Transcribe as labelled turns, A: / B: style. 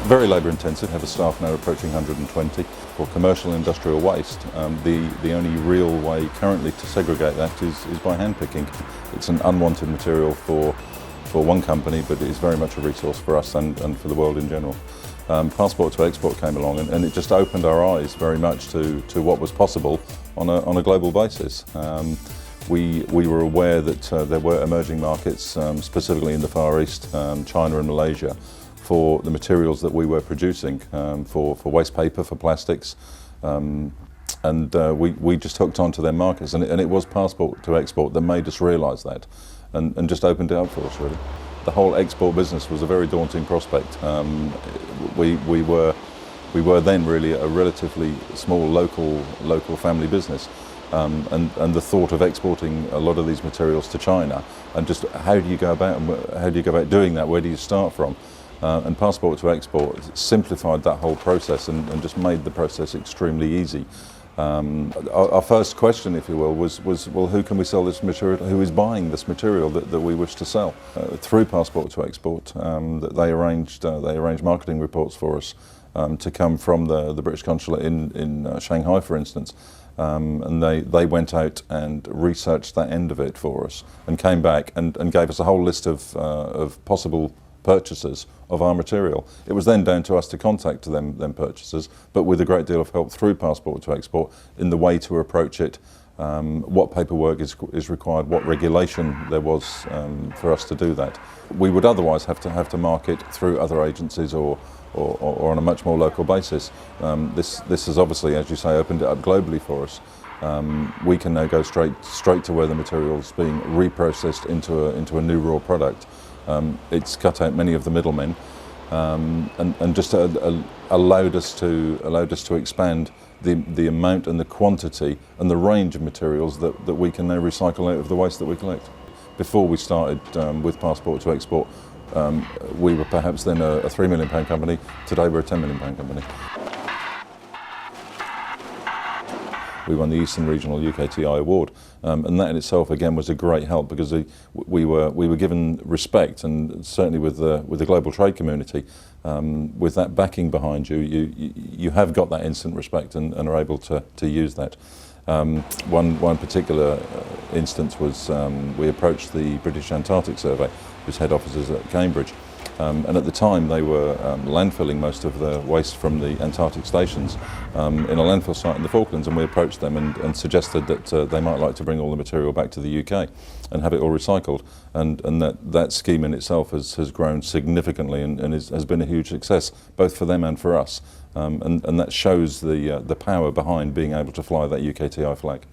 A: very labour intensive, have a staff now approaching 120. For commercial and industrial waste, the only real way currently to segregate that is by hand picking. It's an unwanted material for one company, but it is very much a resource for us and for the world in general. Passport to Export came along and it just opened our eyes very much to what was possible on a global basis. We were aware that there were emerging markets, specifically in the Far East, China and Malaysia, for the materials that we were producing, for waste paper, for plastics, and we just hooked onto their markets, and it was Passport to Export that made us realise that, and just opened it up for us really. The whole export business was a very daunting prospect. We were then really a relatively small local family business, and the thought of exporting a lot of these materials to China, and just how do you go about doing that? Where do you start from? And Passport to Export simplified that whole process and just made the process extremely easy. Our first question, if you will, was well, who can we sell this material? Who is buying this material that we wish to sell? Through Passport to Export, they arranged marketing reports for us to come from the British consulate in Shanghai, for instance, and they went out and researched that end of it for us, and came back and gave us a whole list of possible purchasers of our material. It was then down to us to contact them purchasers, but with a great deal of help through Passport to Export in the way to approach it, what paperwork is required, what regulation there was for us to do that. We would otherwise have to market through other agencies or on a much more local basis. This has obviously, as you say, opened it up globally for us. We can now go straight to where the material's being reprocessed into a new raw product. It's cut out many of the middlemen, and just allowed us to expand the amount and the quantity and the range of materials that we can now recycle out of the waste that we collect. Before we started with Passport to Export, we were perhaps then a £3 million company. Today we're a £10 million company. We won the Eastern Regional UKT&I award, and that in itself again was a great help, because we were given respect, and certainly with the global trade community, with that backing behind you, you have got that instant respect and are able to use that. One particular instance was we approached the British Antarctic Survey, whose head office is at Cambridge. And at the time they were landfilling most of the waste from the Antarctic stations in a landfill site in the Falklands, and we approached them and suggested that they might like to bring all the material back to the UK and have it all recycled, and that scheme in itself has grown significantly and has been a huge success, both for them and for us, and that shows the power behind being able to fly that UKT&I flag.